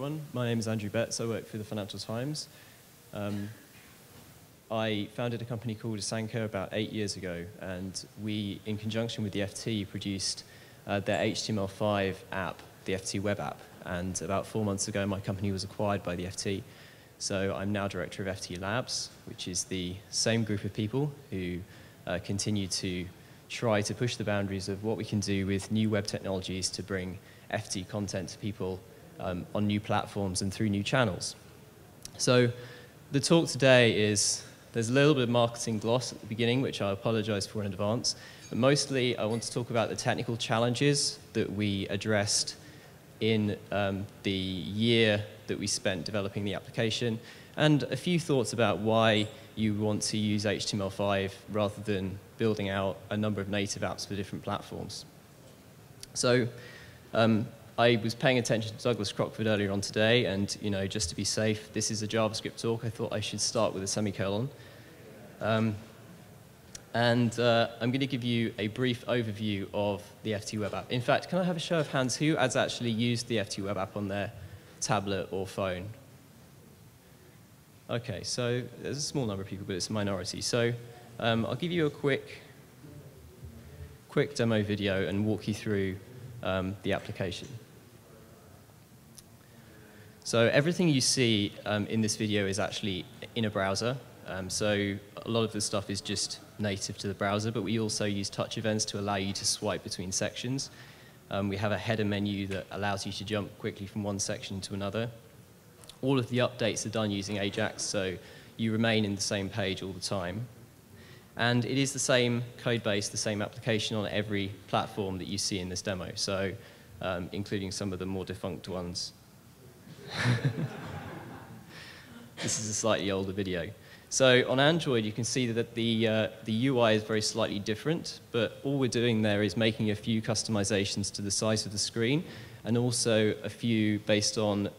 everyone. My name is Andrew Betts. I work for the Financial Times. I founded a company called Assanka about 8 years ago, and we, in conjunction with the FT, produced their HTML5 app, the FT web app. And about 4 months ago, my company was acquired by the FT. So I'm now director of FT Labs, which is the same group of people who continue to try to push the boundaries of what we can do with new web technologies to bring FT content to people on new platforms and through new channels. So the talk today is, there's a little bit of marketing gloss at the beginning, which I apologize for in advance. But mostly, I want to talk about the technical challenges that we addressed in the year that we spent developing the application, and a few thoughts about why you want to use HTML5 rather than building out a number of native apps for different platforms. So I was paying attention to Douglas Crockford earlier on today, and just to be safe, this is a JavaScript talk. I thought I should start with a semicolon. I'm going to give you a brief overview of the FT web app. In fact, can I have a show of hands who has actually used the FT web app on their tablet or phone? Okay, so there's a small number of people, but it's a minority. So I'll give you a quick demo video and walk you through the application. So everything you see in this video is actually in a browser. So a lot of the stuff is just native to the browser, but we also use touch events to allow you to swipe between sections. We have a header menu that allows you to jump quickly from one section to another. All of the updates are done using Ajax, so you remain in the same page all the time. And it is the same code base, the same application on every platform that you see in this demo, so including some of the more defunct ones. This is a slightly older video. So on Android, you can see that the UI is very slightly different, but all we're doing there is making a few customizations to the size of the screen, and also a few based on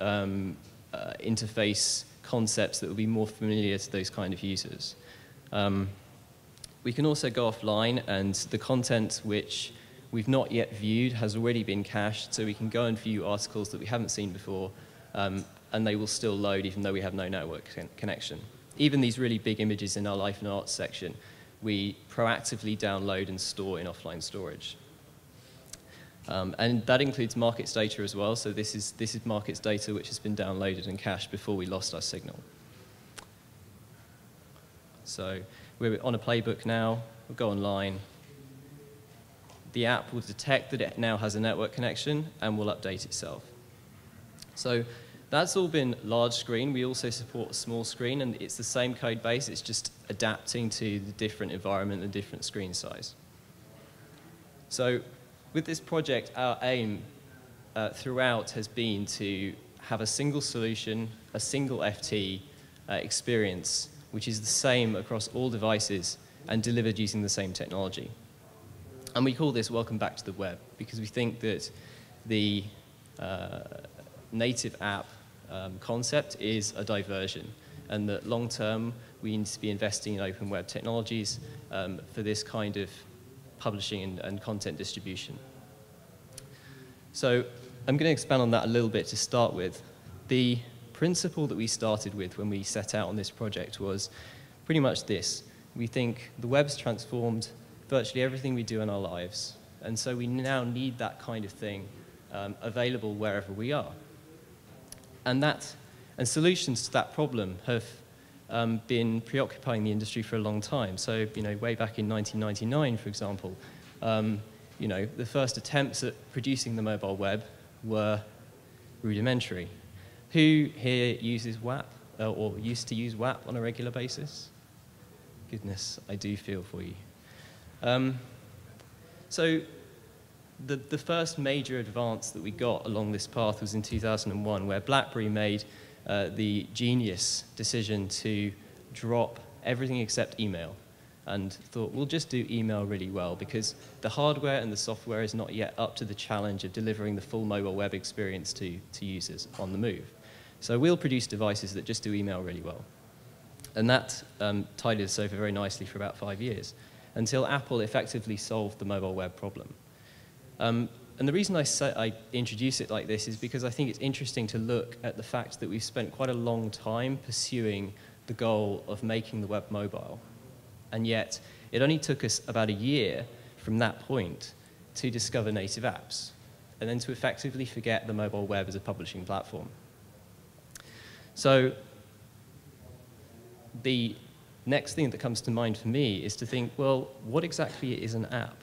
interface concepts that will be more familiar to those kind of users. We can also go offline, and the content which we've not yet viewed has already been cached, so we can go and view articles that we haven't seen before, and they will still load even though we have no network connection. Even these really big images in our Life and Arts section, we proactively download and store in offline storage. And that includes markets data as well, so this is markets data which has been downloaded and cached before we lost our signal. So we're on a playbook now, we'll go online. The app will detect that it now has a network connection and will update itself. So that's all been large screen. We also support small screen, and it's the same code base, it's just adapting to the different environment and different screen size. So with this project, our aim throughout has been to have a single solution, a single FT experience, which is the same across all devices and delivered using the same technology. And we call this Welcome Back to the Web, because we think that the native app concept is a diversion, and that long term we need to be investing in open web technologies for this kind of publishing and content distribution. So I'm going to expand on that a little bit to start with. The principle that we started with when we set out on this project was pretty much this. We think the web's transformed virtually everything we do in our lives, and so we now need that kind of thing available wherever we are. And solutions to that problem have been preoccupying the industry for a long time. So, way back in 1999, for example, the first attempts at producing the mobile web were rudimentary. Who here uses WAP or used to use WAP on a regular basis? Goodness, I do feel for you. So the first major advance that we got along this path was in 2001, where BlackBerry made the genius decision to drop everything except email, and thought, we'll just do email really well, because the hardware and the software is not yet up to the challenge of delivering the full mobile web experience to users on the move. So we'll produce devices that just do email really well. And that tided us over very nicely for about 5 years, until Apple effectively solved the mobile web problem. And the reason I introduce it like this is because I think it's interesting to look at the fact that we've spent quite a long time pursuing the goal of making the web mobile. And yet, it only took us about a year from that point to discover native apps, and then to effectively forget the mobile web as a publishing platform. So the next thing that comes to mind for me is to think, well, what exactly is an app?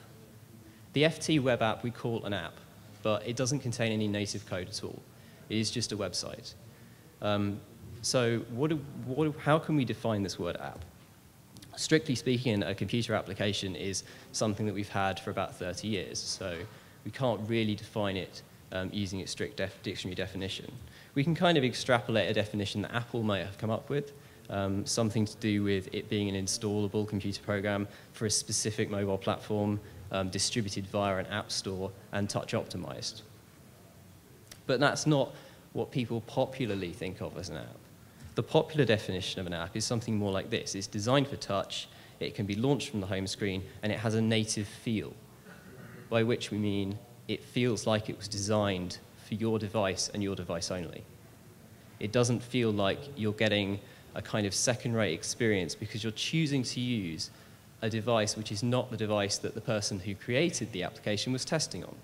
The FT web app we call an app, but it doesn't contain any native code at all. It is just a website. So how can we define this word app? Strictly speaking, a computer application is something that we've had for about 30 years, so we can't really define it using its strict dictionary definition. We can kind of extrapolate a definition that Apple might have come up with, something to do with it being an installable computer program for a specific mobile platform, distributed via an app store, and touch optimized. But that's not what people popularly think of as an app. The popular definition of an app is something more like this. It's designed for touch, it can be launched from the home screen, and it has a native feel, by which we mean it feels like it was designed for your device and your device only. It doesn't feel like you're getting a kind of second-rate experience because you're choosing to use a device which is not the device that the person who created the application was testing on.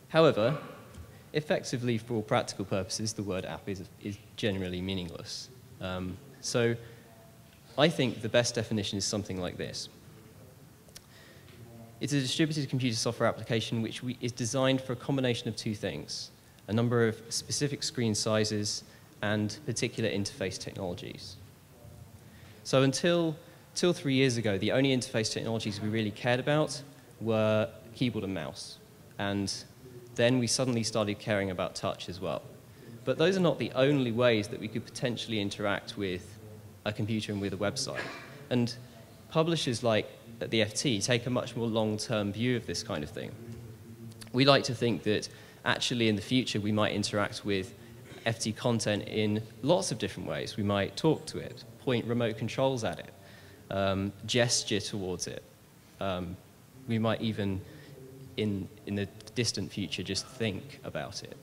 However, effectively, for all practical purposes, the word app is generally meaningless. So I think the best definition is something like this. It's a distributed computer software application which is designed for a combination of two things: a number of specific screen sizes and particular interface technologies. So until 3 years ago, the only interface technologies we really cared about were keyboard and mouse. And then we suddenly started caring about touch as well. But those are not the only ways that we could potentially interact with a computer and with a website. And publishers like the FT take a much more long-term view of this kind of thing. We like to think that actually in the future we might interact with FT content in lots of different ways. We might talk to it, point remote controls at it, gesture towards it. We might even, in the distant future, just think about it.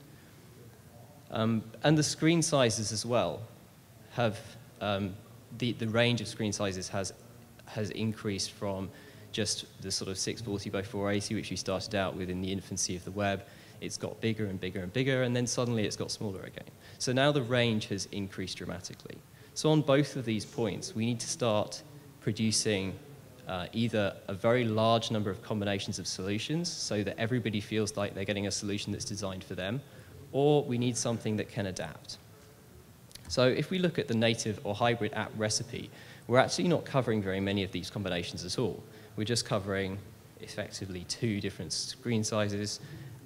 And the screen sizes as well have, the range of screen sizes has increased from just the sort of 640 by 480, which we started out with in the infancy of the web. It's got bigger and bigger and bigger, and then suddenly it's got smaller again. So now the range has increased dramatically. So on both of these points, we need to start producing either a very large number of combinations of solutions so that everybody feels like they're getting a solution that's designed for them, or we need something that can adapt. So if we look at the native or hybrid app recipe, we're actually not covering very many of these combinations at all. We're just covering effectively 2 different screen sizes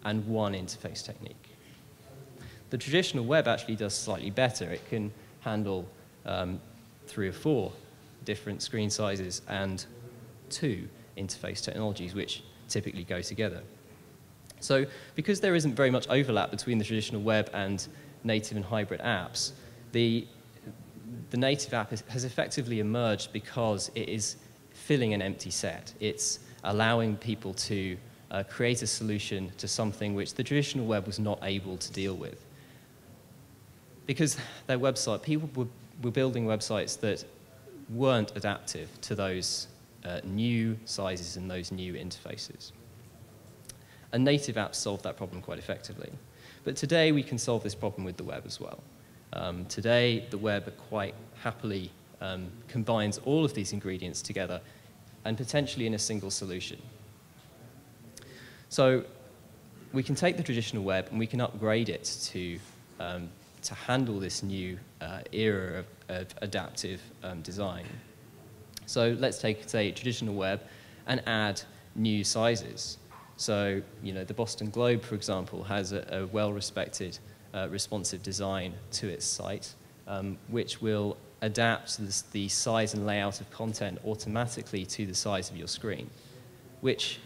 and 1 interface technique. The traditional web actually does slightly better. It can handle 3 or 4 different screen sizes and 2 interface technologies, which typically go together. So because there isn't very much overlap between the traditional web and native and hybrid apps, the native app has effectively emerged because it is filling an empty set. It's allowing people to create a solution to something which the traditional web was not able to deal with. Because their website, people were building websites that weren't adaptive to those new sizes and those new interfaces. And native apps solve that problem quite effectively. But today we can solve this problem with the web as well. Today the web quite happily combines all of these ingredients together and potentially in a single solution. So we can take the traditional web and we can upgrade it to handle this new era of adaptive design. So let's take, say, traditional web and add new sizes. So, you know, the Boston Globe, for example, has a well-respected responsive design to its site, which will adapt the size and layout of content automatically to the size of your screen, which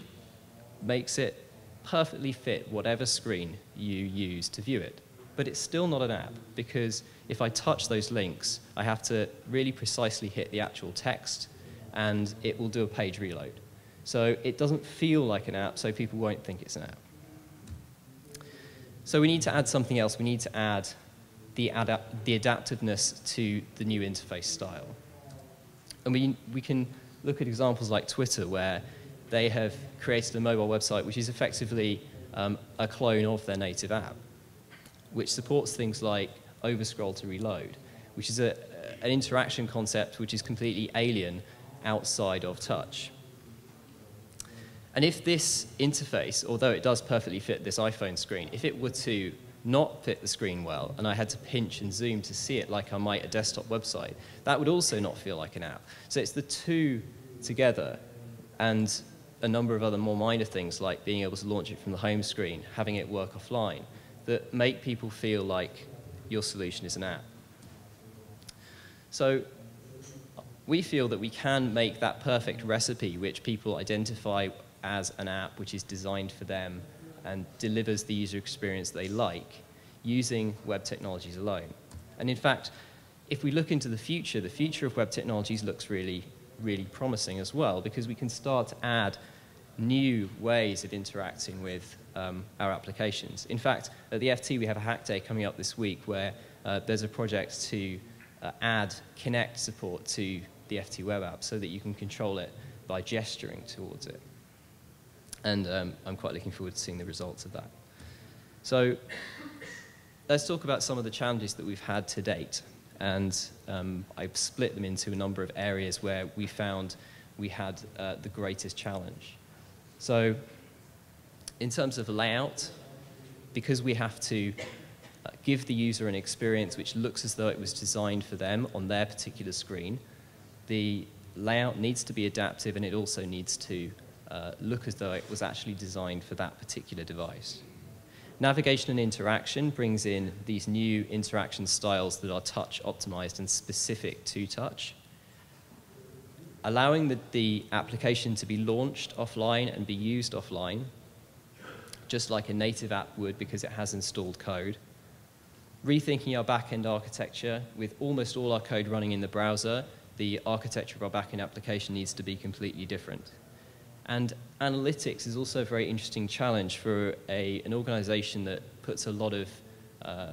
makes it perfectly fit whatever screen you use to view it. But it's still not an app, because if I touch those links, I have to really precisely hit the actual text, and it will do a page reload. So it doesn't feel like an app, so people won't think it's an app. So we need to add something else. We need to add the adaptiveness to the new interface style. And we can look at examples like Twitter, where they have created a mobile website which is effectively a clone of their native app, which supports things like overscroll to reload, which is an interaction concept which is completely alien outside of touch. And if this interface, although it does perfectly fit this iPhone screen, if it were to not fit the screen well, and I had to pinch and zoom to see it like I might a desktop website, that would also not feel like an app. So it's the two together, and a number of other more minor things like being able to launch it from the home screen, having it work offline, that make people feel like your solution is an app. So we feel that we can make that perfect recipe which people identify as an app which is designed for them and delivers the user experience they like using web technologies alone. And in fact, if we look into the future of web technologies looks really, really promising as well, because we can start to add new ways of interacting with our applications. In fact, at the FT we have a hack day coming up this week where there's a project to add Connect support to the FT web app so that you can control it by gesturing towards it. And I'm quite looking forward to seeing the results of that. So let's talk about some of the challenges that we've had to date. And I've split them into a number of areas where we found we had the greatest challenge. So in terms of layout, because we have to give the user an experience which looks as though it was designed for them on their particular screen, the layout needs to be adaptive, and it also needs to look as though it was actually designed for that particular device. Navigation and interaction brings in these new interaction styles that are touch optimized and specific to touch. Allowing the application to be launched offline and be used offline, just like a native app would because it has installed code. Rethinking our back-end architecture with almost all our code running in the browser, the architecture of our back-end application needs to be completely different. And analytics is also a very interesting challenge for an organization that puts a lot of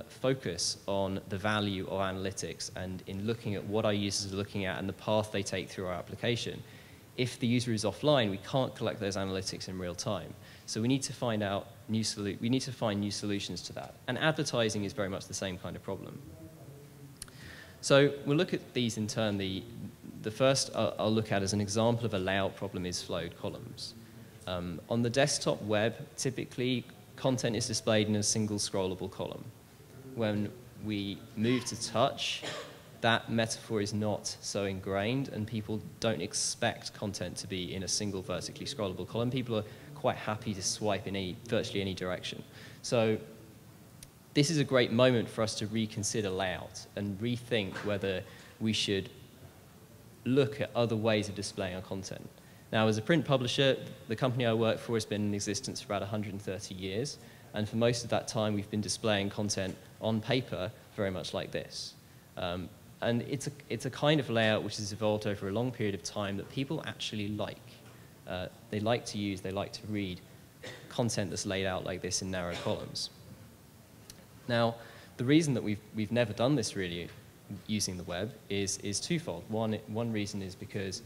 focus on the value of analytics and in looking at what our users are looking at and the path they take through our application. If the user is offline, we can't collect those analytics in real time. So we need to find new solutions to that. And advertising is very much the same kind of problem. So we'll look at these in turn. The first I'll look at as an example of a layout problem is flowed columns. On the desktop web, typically content is displayed in a single scrollable column. When we move to touch, that metaphor is not so ingrained, and people don't expect content to be in a single vertically scrollable column. People are quite happy to swipe in virtually any direction. So this is a great moment for us to reconsider layout and rethink whether we should look at other ways of displaying our content. Now, as a print publisher, the company I work for has been in existence for about 130 years, and for most of that time we've been displaying content on paper very much like this. And it's a kind of layout which has evolved over a long period of time that people actually like. They like to use, they like to read content that's laid out like this in narrow columns. Now, the reason that we've never done this really using the web is twofold. One reason is because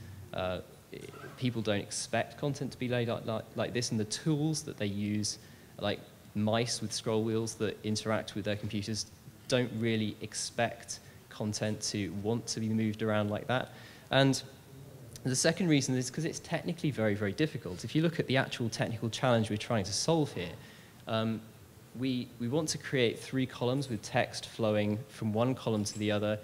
people don't expect content to be laid out like this, and the tools that they use, like mice with scroll wheels that interact with their computers, don't really expect content to want to be moved around like that. And the second reason is because it's technically very, very difficult. If you look at the actual technical challenge we're trying to solve here, we want to create 3 columns with text flowing from one column to the other.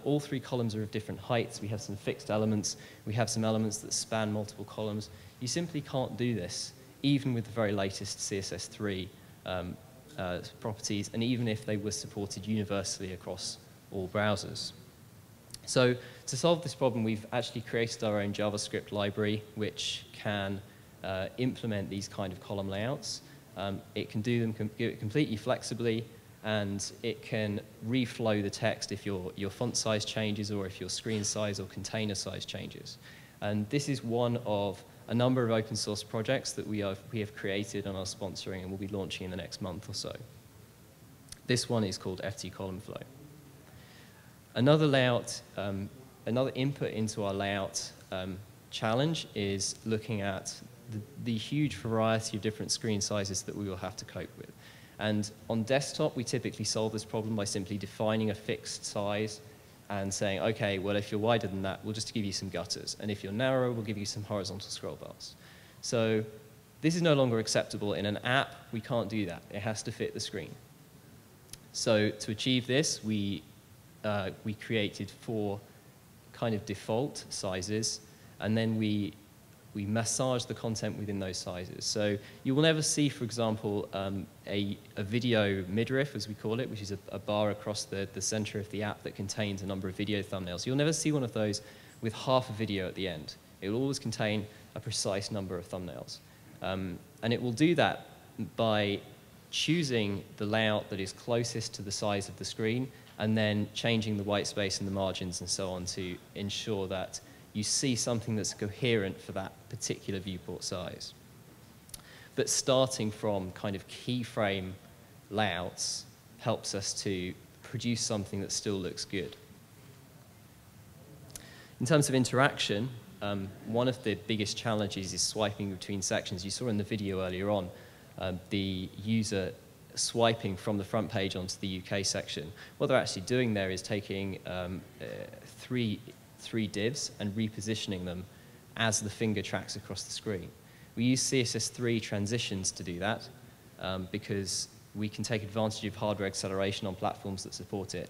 All 3 columns are of different heights. We have some fixed elements. We have some elements that span multiple columns. You simply can't do this, even with the very latest CSS3 properties, and even if they were supported universally across all browsers. So to solve this problem, we've actually created our own JavaScript library, which can implement these kind of column layouts. It can do them completely flexibly, and it can reflow the text if your font size changes or if your screen size or container size changes. And this is one of a number of open source projects that we have created and are sponsoring and will be launching in the next month or so. This one is called FT Column Flow. Another layout, another input into our layout challenge is looking at the huge variety of different screen sizes that we will have to cope with. And on desktop, we typically solve this problem by simply defining a fixed size and saying, okay, well, if you're wider than that, we'll just give you some gutters. And if you're narrow, we'll give you some horizontal scroll bars. So this is no longer acceptable. In an app, we can't do that. It has to fit the screen. So to achieve this, we created 4 kind of default sizes, and then we massage the content within those sizes. So you will never see, for example, a video midriff, as we call it, which is a bar across the center of the app that contains a number of video thumbnails. You'll never see one of those with half a video at the end. It will always contain a precise number of thumbnails. And it will do that by choosing the layout that is closest to the size of the screen and then changing the white space and the margins and so on to ensure that you see something that's coherent for that particular viewport size. But starting from kind of keyframe layouts helps us to produce something that still looks good. In terms of interaction, one of the biggest challenges is swiping between sections. You saw in the video earlier on the user swiping from the front page onto the UK section. What they're actually doing there is taking three divs and repositioning them as the finger tracks across the screen. We use CSS3 transitions to do that because we can take advantage of hardware acceleration on platforms that support it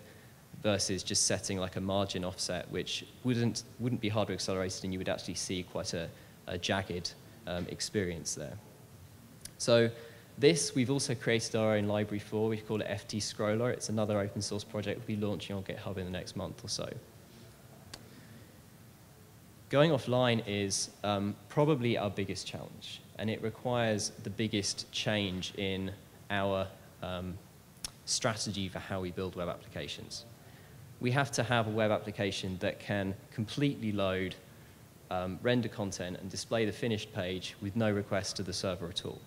versus just setting like a margin offset, which wouldn't be hardware accelerated, and you would actually see quite a jagged experience there. So this we've also created our own library for. We call it FT Scroller. It's another open source project we'll be launching on GitHub in the next month or so. Going offline is probably our biggest challenge, and it requires the biggest change in our strategy for how we build web applications. We have to have a web application that can completely load, render content, and display the finished page with no request to the server at all.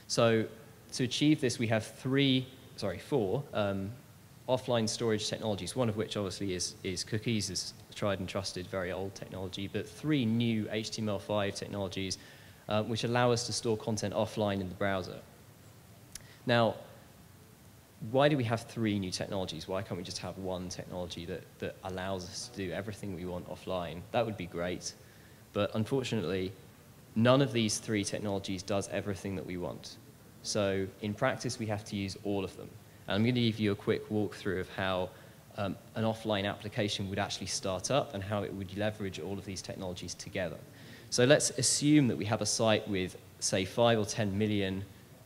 So to achieve this, we have four offline storage technologies, one of which obviously is cookies, is tried and trusted, very old technology, but 3 new HTML5 technologies which allow us to store content offline in the browser. Now, why do we have 3 new technologies? Why can't we just have one technology that allows us to do everything we want offline? That would be great, but unfortunately, none of these 3 technologies does everything that we want. So in practice, we have to use all of them. And I'm going to give you a quick walkthrough of how an offline application would actually start up and how it would leverage all of these technologies together. So let's assume that we have a site with, say, 5 or 10 million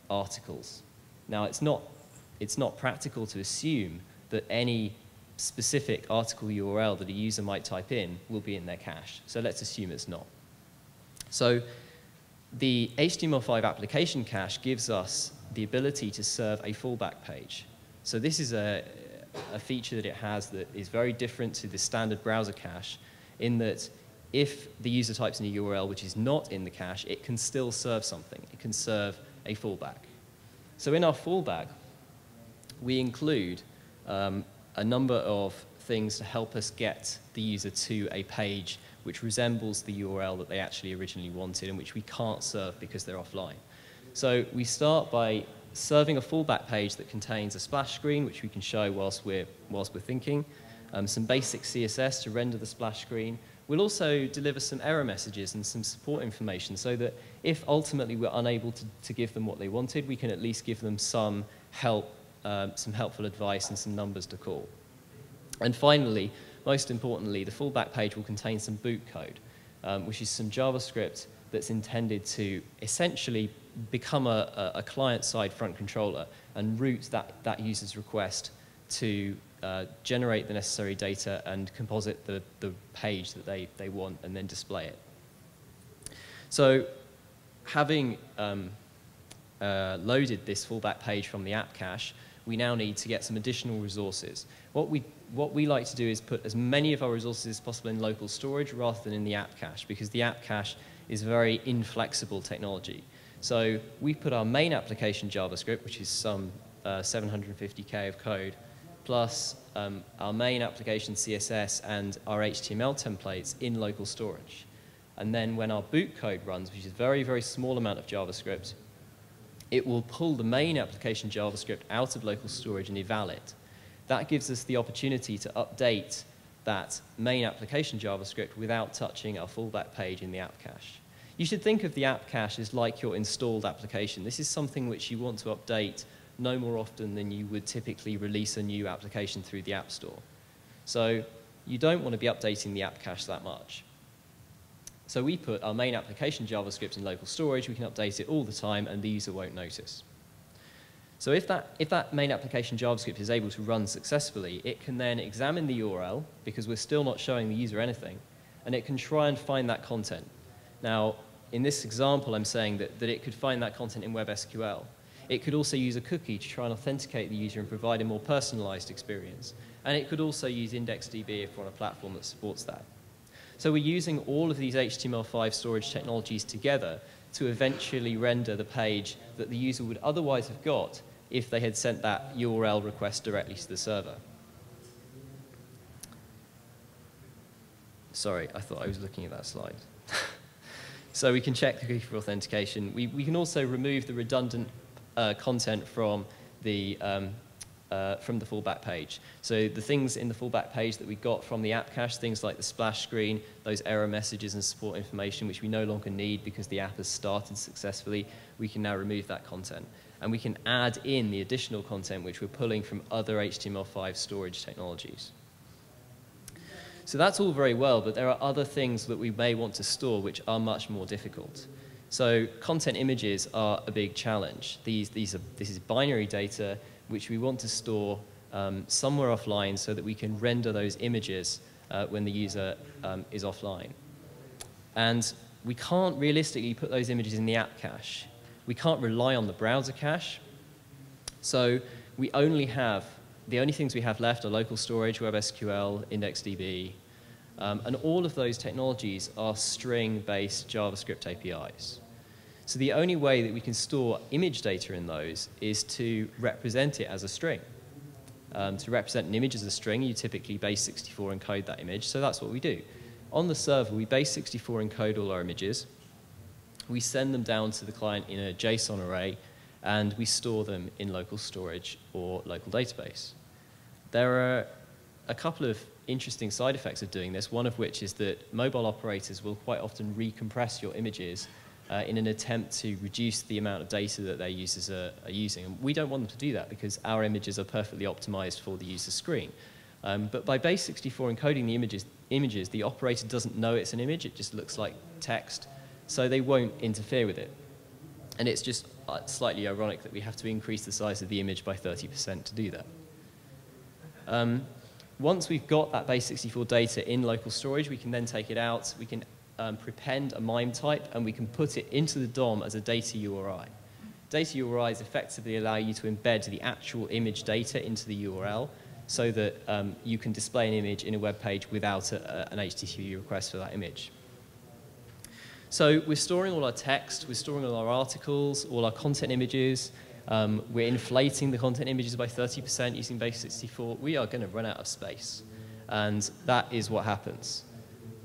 articles. Now, it's not practical to assume that any specific article URL that a user might type in will be in their cache. So let's assume it's not. So the HTML5 application cache gives us the ability to serve a fallback page. So this is a feature that it has that is very different to the standard browser cache in that if the user types in a URL which is not in the cache, it can still serve something. It can serve a fallback. So in our fallback, we include a number of things to help us get the user to a page which resembles the URL that they actually originally wanted and which we can't serve because they're offline. So we start by serving a fallback page that contains a splash screen, which we can show whilst we're thinking, some basic CSS to render the splash screen. We'll also deliver some error messages and some support information so that if ultimately we're unable to give them what they wanted, we can at least give them some help, some helpful advice and some numbers to call. And finally, most importantly, the fallback page will contain some boot code, which is some JavaScript that's intended to essentially become a client-side front controller and route that user's request to generate the necessary data and composite the page that they want and then display it. So having loaded this fallback page from the app cache, we now need to get some additional resources. What what we like to do is put as many of our resources as possible in local storage rather than in the app cache, because the app cache is very inflexible technology. So we put our main application JavaScript, which is some 750K of code, plus our main application CSS and our HTML templates in local storage. And then when our boot code runs, which is a very, very small amount of JavaScript, it will pull the main application JavaScript out of local storage and eval it. That gives us the opportunity to update that main application JavaScript without touching our fallback page in the app cache. You should think of the app cache as like your installed application. This is something which you want to update no more often than you would typically release a new application through the App Store. So you don't want to be updating the app cache that much. So we put our main application JavaScript in local storage. We can update it all the time, and the user won't notice. So if that main application JavaScript is able to run successfully, it can then examine the URL, because we're still not showing the user anything, and it can try and find that content. Now, in this example, I'm saying that it could find that content in WebSQL. It could also use a cookie to try and authenticate the user and provide a more personalized experience. And it could also use IndexedDB if we're on a platform that supports that. So we're using all of these HTML5 storage technologies together to eventually render the page that the user would otherwise have got if they had sent that URL request directly to the server. Sorry, I thought I was looking at that slide. So we can check the cookie for authentication. We can also remove the redundant content from the fallback page. So the things in the fallback page that we got from the app cache, things like the splash screen, those error messages and support information, which we no longer need because the app has started successfully, we can now remove that content. And we can add in the additional content which we're pulling from other HTML5 storage technologies. So that's all very well, but there are other things that we may want to store which are much more difficult. So content images are a big challenge. This is binary data which we want to store somewhere offline so that we can render those images when the user is offline. And we can't realistically put those images in the app cache. We can't rely on the browser cache. So we only have, the only things we have left are local storage, WebSQL, IndexedDB, and all of those technologies are string-based JavaScript APIs. So the only way that we can store image data in those is to represent it as a string. To represent an image as a string, you typically base64 encode that image, so that's what we do. On the server, we base64 encode all our images. We send them down to the client in a JSON array, and we store them in local storage or local database. There are a couple of interesting side effects of doing this, one of which is that mobile operators will quite often recompress your images in an attempt to reduce the amount of data that their users are using. And we don't want them to do that because our images are perfectly optimized for the user screen. But by base64 encoding the images, the operator doesn't know it's an image, it just looks like text, so they won't interfere with it. And it's just slightly ironic that we have to increase the size of the image by 30% to do that. Once we've got that base64 data in local storage, we can then take it out, we can prepend a MIME type, and we can put it into the DOM as a data URI. Data URIs effectively allow you to embed the actual image data into the URL so that you can display an image in a web page without an HTTP request for that image. So we're storing all our text, we're storing all our articles, all our content images, we're inflating the content images by 30% using base64. We are going to run out of space, and that is what happens.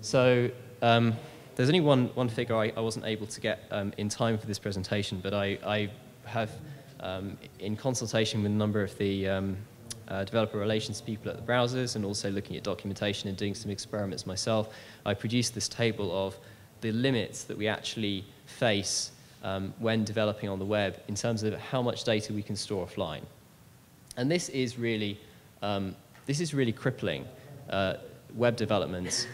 So there's only one figure I wasn't able to get in time for this presentation, but I have, in consultation with a number of the developer relations people at the browsers and also looking at documentation and doing some experiments myself, I produced this table of the limits that we actually face when developing on the web in terms of how much data we can store offline. And this is really crippling web development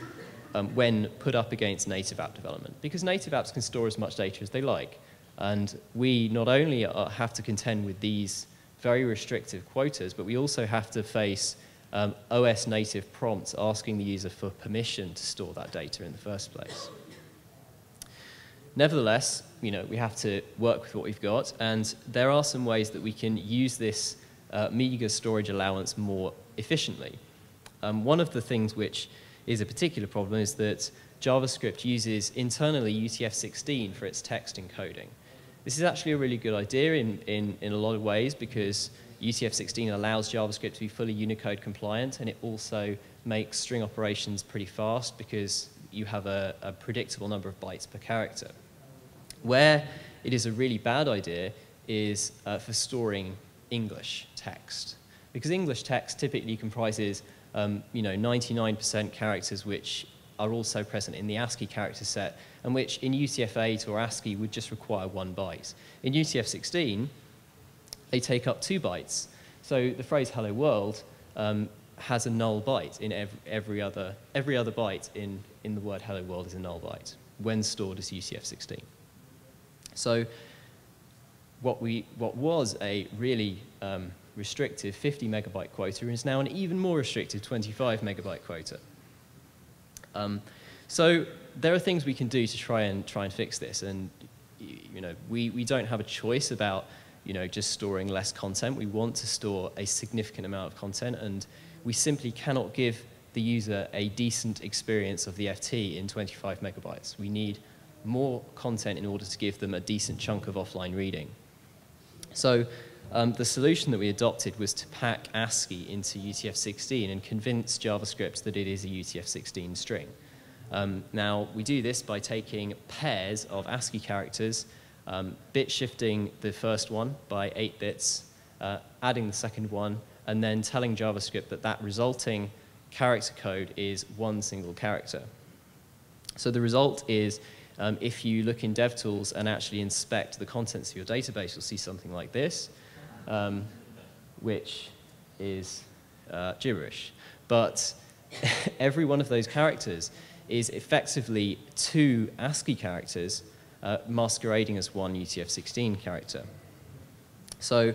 when put up against native app development, because native apps can store as much data as they like. And we not only have to contend with these very restrictive quotas, but we also have to face OS native prompts asking the user for permission to store that data in the first place. Nevertheless, we have to work with what we've got, and there are some ways that we can use this meager storage allowance more efficiently. one of the things which is a particular problem is that JavaScript uses internally UTF-16 for its text encoding. This is actually a really good idea in a lot of ways because UTF-16 allows JavaScript to be fully Unicode compliant, and it also makes string operations pretty fast because you have a predictable number of bytes per character. Where it is a really bad idea is for storing English text. Because English text typically comprises 99% characters which are also present in the ASCII character set, and which in UTF-8 or ASCII would just require 1 byte. In UTF-16, they take up 2 bytes. So the phrase hello world has a null byte in every other byte in the word hello world is a null byte when stored as UTF-16. So what was a really restrictive 50 megabyte quota is now an even more restrictive 25 megabyte quota. So there are things we can do to try and fix this, and we don't have a choice about just storing less content. We want to store a significant amount of content, and we simply cannot give the user a decent experience of the FT in 25 megabytes. We need more content in order to give them a decent chunk of offline reading. So the solution that we adopted was to pack ASCII into UTF-16 and convince JavaScript that it is a UTF-16 string. Now, we do this by taking pairs of ASCII characters, bit shifting the first one by 8 bits, adding the second one, and then telling JavaScript that that resulting character code is 1 single character. So the result is, if you look in DevTools and actually inspect the contents of your database, you'll see something like this, which is gibberish. But every one of those characters is effectively 2 ASCII characters masquerading as 1 UTF-16 character. So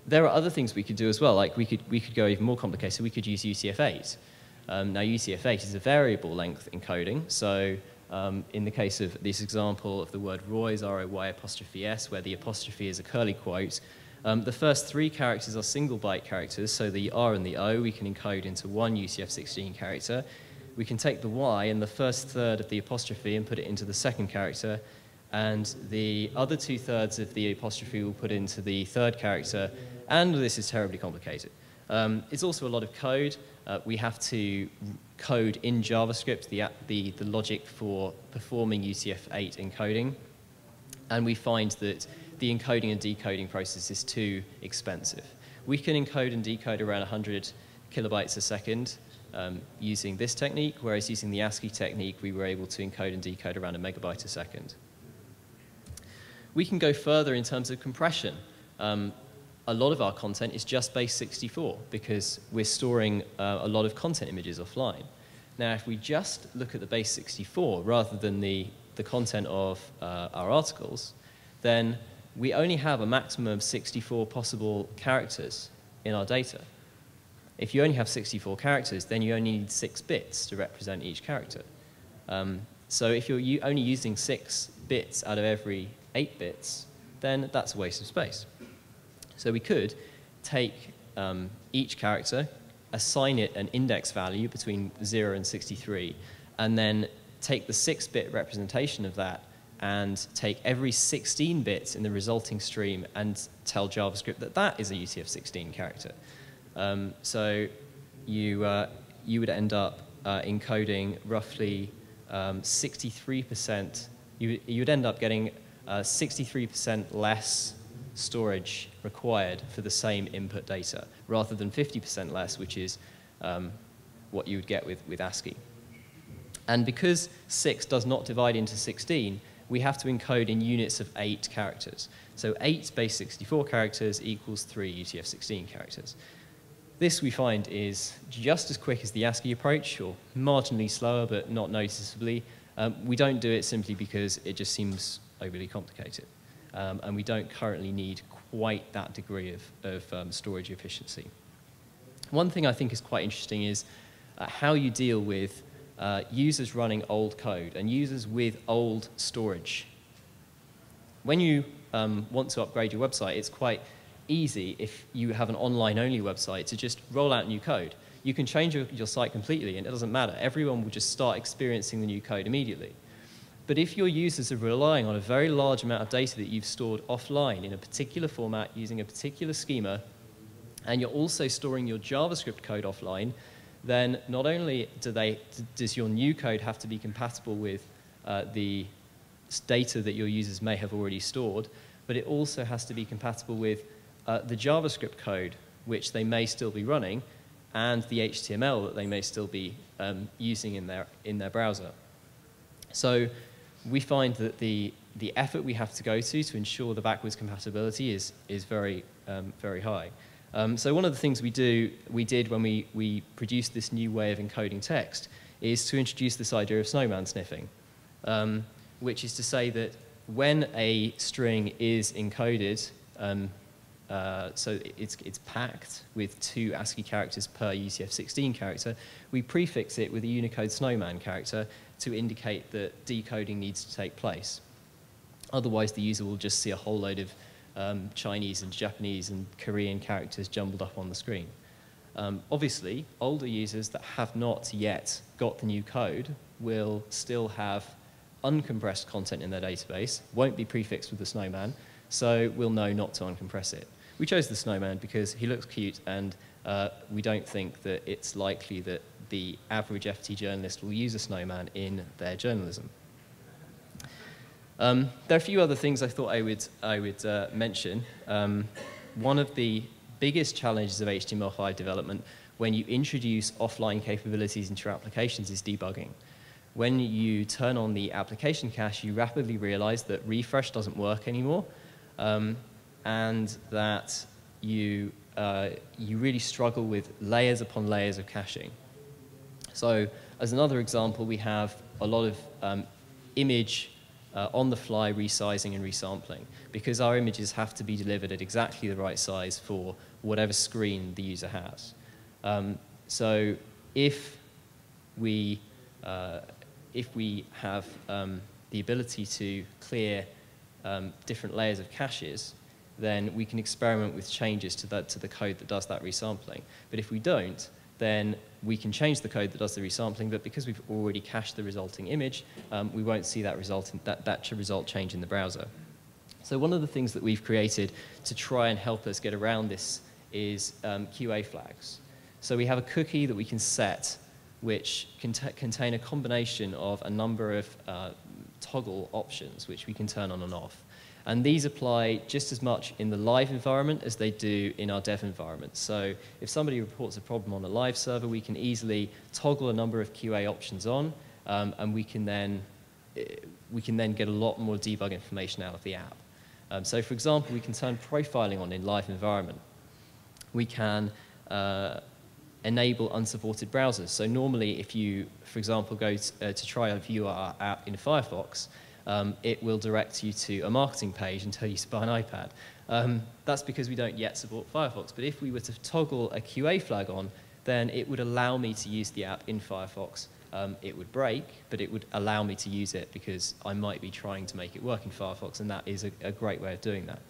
there are other things we could do as well. Like we could go even more complicated. We could use UTF-8. Now UTF-8 is a variable length encoding. So in the case of this example of the word Roy's, R-O-Y'-S, where the apostrophe is a curly quote, the first 3 characters are single byte characters. So the R and the O we can encode into 1 UTF-16 character. We can take the Y and the first third of the apostrophe and put it into the second character, and the other 2/3 of the apostrophe we'll put into the third character, and this is terribly complicated. It's also a lot of code. We have to code in JavaScript the logic for performing UTF-8 encoding, and we find that the encoding and decoding process is too expensive. We can encode and decode around 100 kilobytes a second using this technique, whereas using the ASCII technique, we were able to encode and decode around 1 megabyte a second. We can go further in terms of compression. A lot of our content is just base 64 because we're storing a lot of content images offline. Now, if we just look at the base 64 rather than the content of our articles, then we only have a maximum of 64 possible characters in our data. If you only have 64 characters, then you only need 6 bits to represent each character. So if you're only using 6 bits out of every 8 bits, then that's a waste of space. So we could take each character, assign it an index value between 0 and 63, and then take the 6-bit representation of that and take every 16 bits in the resulting stream and tell JavaScript that that is a UTF-16 character. So you would end up encoding roughly 63%. You would end up getting 63% less storage required for the same input data, rather than 50% less, which is what you would get with ASCII. And because 6 does not divide into 16, we have to encode in units of 8 characters. So 8 base 64 characters equals 3 UTF-16 characters. This, we find, is just as quick as the ASCII approach, or marginally slower, but not noticeably. We don't do it simply because it just seems overly complicated. And we don't currently need quite that degree of storage efficiency. One thing I think is quite interesting is how you deal with users running old code and users with old storage. When you want to upgrade your website, it's quite easy if you have an online-only website to just roll out new code. you can change your site completely, and it doesn't matter. Everyone will just start experiencing the new code immediately. But if your users are relying on a very large amount of data that you've stored offline in a particular format using a particular schema, and you're also storing your JavaScript code offline, then not only does your new code have to be compatible with the data that your users may have already stored, but it also has to be compatible with the JavaScript code, which they may still be running, and the HTML that they may still be using in their browser. So we find that the effort we have to go to ensure the backwards compatibility is very, very high. So one of the things we did when we produced this new way of encoding text is to introduce this idea of Snowman sniffing, which is to say that when a string is encoded, so it's packed with 2 ASCII characters per UTF-16 character, we prefix it with a Unicode Snowman character to indicate that decoding needs to take place. Otherwise, the user will just see a whole load of Chinese and Japanese and Korean characters jumbled up on the screen. Obviously, older users that have not yet got the new code will still have uncompressed content in their database, won't be prefixed with the Snowman, so we'll know not to uncompress it. We chose the Snowman because he looks cute, and we don't think that it's likely that the average FT journalist will use a Snowman in their journalism. There are a few other things I thought I would mention. One of the biggest challenges of HTML5 development when you introduce offline capabilities into your applications is debugging. When you turn on the application cache, you rapidly realize that refresh doesn't work anymore, and that you really struggle with layers upon layers of caching. So as another example, we have a lot of image on-the-fly resizing and resampling, because our images have to be delivered at exactly the right size for whatever screen the user has. So if we have the ability to clear different layers of caches, then we can experiment with changes to the code that does that resampling. But if we don't, then we can change the code that does the resampling, but because we've already cached the resulting image, we won't see that result change in the browser. So one of the things that we've created to try and help us get around this is QA flags. So we have a cookie that we can set which contain a combination of a number of toggle options which we can turn on and off. And these apply just as much in the live environment as they do in our dev environment. So if somebody reports a problem on a live server, we can easily toggle a number of QA options on, and we can then get a lot more debug information out of the app. So for example, we can turn profiling on in live environment. We can enable unsupported browsers. So normally if you, for example, go to try and view our app in Firefox, it will direct you to a marketing page and tell you to buy an iPad. That's because we don't yet support Firefox. But if we were to toggle a QA flag on, then it would allow me to use the app in Firefox. It would break, but it would allow me to use it because I might be trying to make it work in Firefox, and that is a great way of doing that.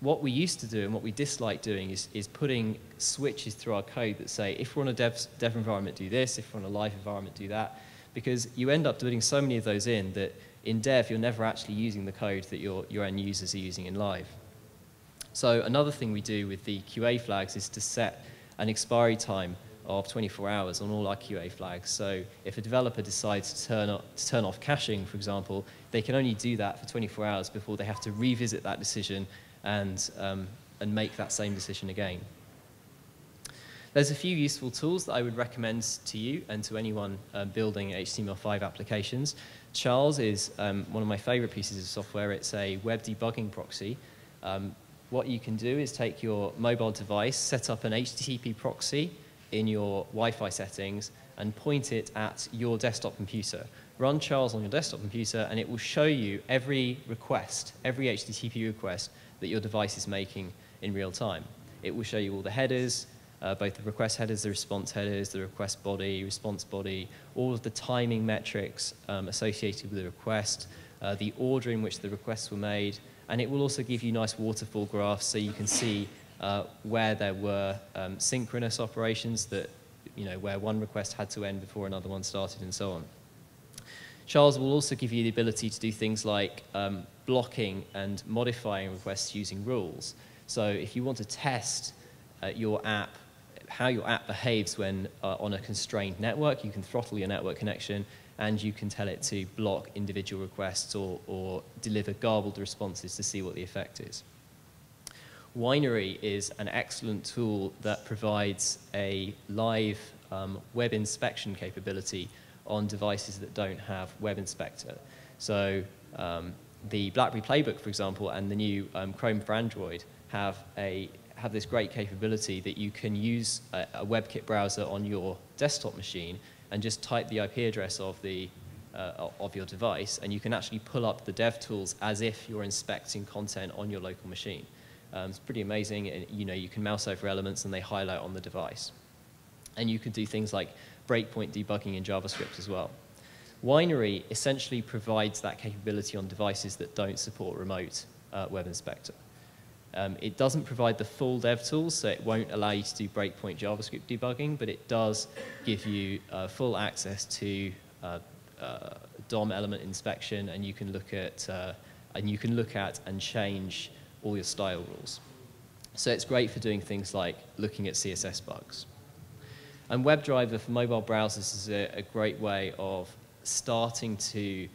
What we used to do and what we dislike doing is putting switches through our code that say, if we're on a dev environment, do this, if we're on a live environment, do that, because you end up putting so many of those in that in dev, you're never actually using the code that your end users are using in live. So another thing we do with the QA flags is to set an expiry time of 24 hours on all our QA flags. So if a developer decides to turn off caching, for example, they can only do that for 24 hours before they have to revisit that decision and make that same decision again. There's a few useful tools that I would recommend to you and to anyone building HTML5 applications. Charles is one of my favorite pieces of software. It's a web debugging proxy. What you can do is take your mobile device, set up an HTTP proxy in your Wi-Fi settings, and point it at your desktop computer. Run Charles on your desktop computer, and it will show you every request, every HTTP request that your device is making in real time. It will show you all the headers, both the request headers, the response headers, the request body, response body, all of the timing metrics associated with the request, the order in which the requests were made, and it will also give you nice waterfall graphs so you can see where there were synchronous operations that where one request had to end before another one started and so on. Charles will also give you the ability to do things like blocking and modifying requests using rules. So if you want to test your app, how your app behaves when on a constrained network, you can throttle your network connection, and you can tell it to block individual requests or deliver garbled responses to see what the effect is. Winery is an excellent tool that provides a live web inspection capability on devices that don't have Web Inspector. So the BlackBerry Playbook, for example, and the new Chrome for Android have this great capability that you can use a WebKit browser on your desktop machine and just type the IP address of your device, and you can actually pull up the dev tools as if you're inspecting content on your local machine. It's pretty amazing. And, you can mouse over elements and they highlight on the device. And you can do things like breakpoint debugging in JavaScript as well. Winery essentially provides that capability on devices that don't support remote Web Inspector. It doesn't provide the full dev tools, so it won't allow you to do breakpoint JavaScript debugging, but it does give you full access to DOM element inspection, and you can look at and change all your style rules. So it's great for doing things like looking at CSS bugs. And WebDriver for mobile browsers is a great way of starting to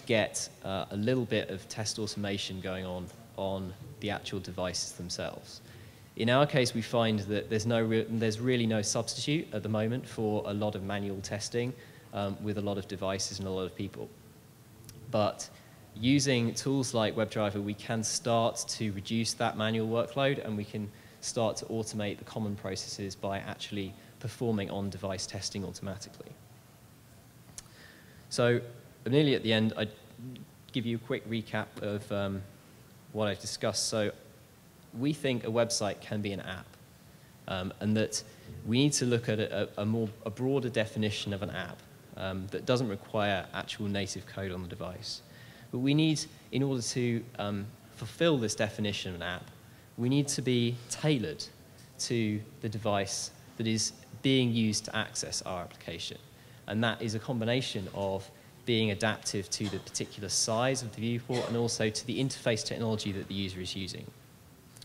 get a little bit of test automation going on the actual devices themselves. In our case, we find that there's really no substitute at the moment for a lot of manual testing with a lot of devices and a lot of people. But using tools like WebDriver, we can start to reduce that manual workload, and we can start to automate the common processes by actually performing on-device testing automatically. So I'm nearly at the end. I'd give you a quick recap of what I've discussed. So we think a website can be an app, and that we need to look at a broader definition of an app that doesn't require actual native code on the device. But we need, in order to fulfill this definition of an app, we need to be tailored to the device that is being used to access our application. And that is a combination of being adaptive to the particular size of the viewport and also to the interface technology that the user is using.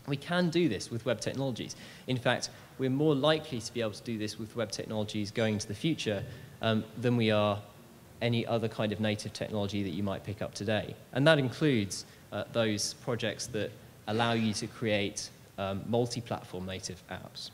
We can do this with web technologies. In fact, we're more likely to be able to do this with web technologies going into the future than we are any other kind of native technology that you might pick up today. And that includes those projects that allow you to create multi-platform native apps.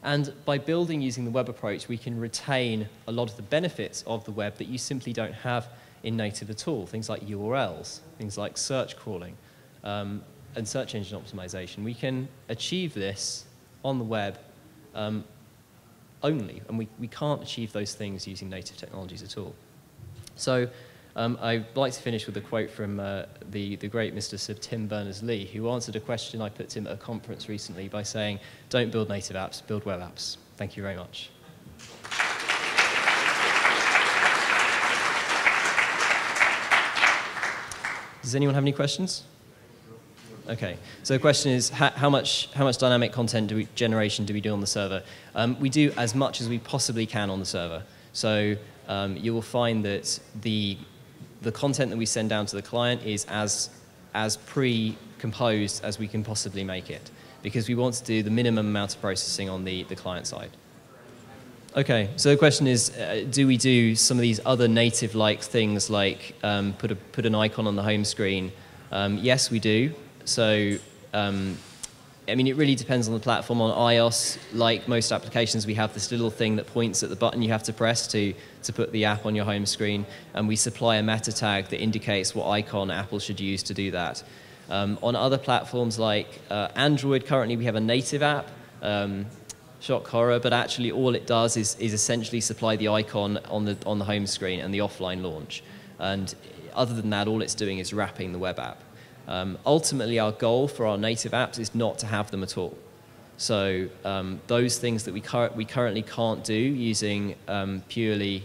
And by building using the web approach, we can retain a lot of the benefits of the web that you simply don't have in native at all. Things like URLs, things like search crawling, and search engine optimization. We can achieve this on the web only, and we can't achieve those things using native technologies at all. So I'd like to finish with a quote from the great Mr. Sir Tim Berners-Lee, who answered a question I put to him at a conference recently by saying, "Don't build native apps, build web apps." Thank you very much. Does anyone have any questions? Okay, so the question is, how much dynamic content generation do we do on the server? We do as much as we possibly can on the server. So you will find that the content that we send down to the client is as pre-composed as we can possibly make it, because we want to do the minimum amount of processing on the client side. Okay, so the question is, do we do some of these other native-like things like put an icon on the home screen? Yes, we do. So, I mean, it really depends on the platform. On iOS, like most applications, we have this little thing that points at the button you have to press to put the app on your home screen, and we supply a meta tag that indicates what icon Apple should use to do that. On other platforms like Android, currently we have a native app, shock horror, but actually all it does is essentially supply the icon on the home screen and the offline launch. And other than that, all it's doing is wrapping the web app. Ultimately, our goal for our native apps is not to have them at all. So those things that we currently can't do using purely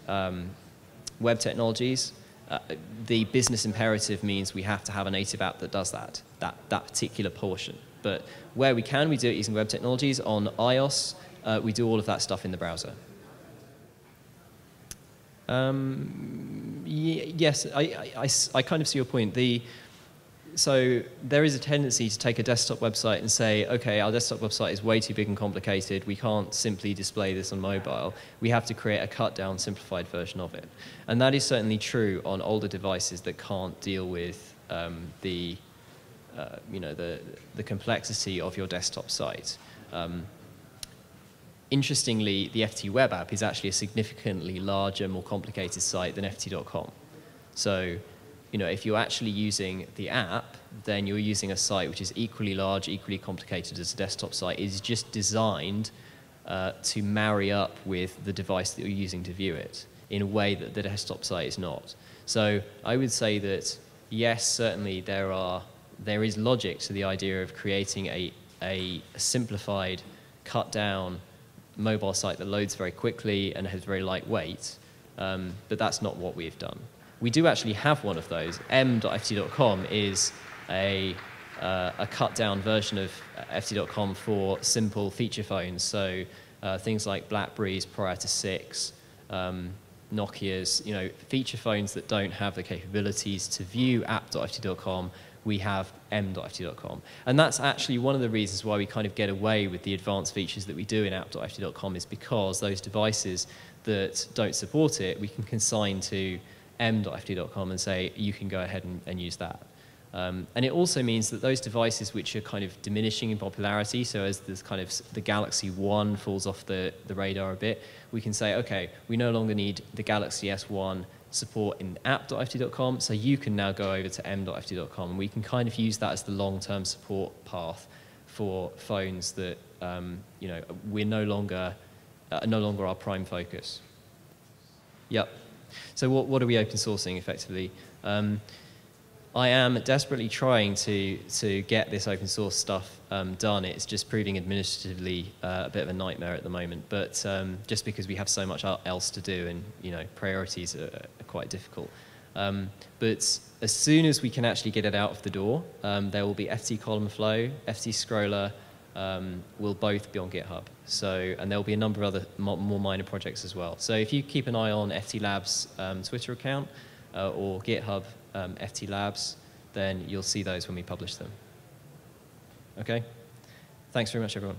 web technologies, the business imperative means we have to have a native app that does that particular portion. But where we can, we do it using web technologies. On iOS, we do all of that stuff in the browser. Yes, I kind of see your point. So there is a tendency to take a desktop website and say, okay, our desktop website is way too big and complicated. We can't simply display this on mobile. We have to create a cut-down, simplified version of it. And that is certainly true on older devices that can't deal with the complexity of your desktop site. Interestingly, the FT web app is actually a significantly larger, more complicated site than ft.com. So, if you're actually using the app, then you're using a site which is equally large, equally complicated as a desktop site. It is just designed to marry up with the device that you're using to view it in a way that the desktop site is not. So I would say that, yes, certainly there is logic to the idea of creating a simplified, cut-down mobile site that loads very quickly and has very light weight, but that's not what we've done. We do actually have one of those. m.ft.com is a cut-down version of ft.com for simple feature phones, so things like BlackBerries prior to 6, Nokia's, feature phones that don't have the capabilities to view app.ft.com, we have m.ft.com. And that's actually one of the reasons why we kind of get away with the advanced features that we do in app.ft.com, is because those devices that don't support it, we can consign to m.ft.com and say, you can go ahead and use that. And it also means that those devices which are kind of diminishing in popularity, so as this kind of the Galaxy 1 falls off the radar a bit, we can say, okay, we no longer need the Galaxy S1 support in app.ft.com, so you can now go over to m.ft.com, and we can kind of use that as the long-term support path for phones that we're no longer our prime focus. Yep. So what are we open sourcing effectively? I am desperately trying to get this open source stuff done. It's just proving administratively a bit of a nightmare at the moment, but just because we have so much else to do, and priorities are quite difficult. But as soon as we can actually get it out of the door, there will be FT column flow, FT scroller, will both be on GitHub. And there will be a number of other more minor projects as well. So if you keep an eye on FT Labs' Twitter account or GitHub FT Labs, then you'll see those when we publish them. Okay? Thanks very much, everyone.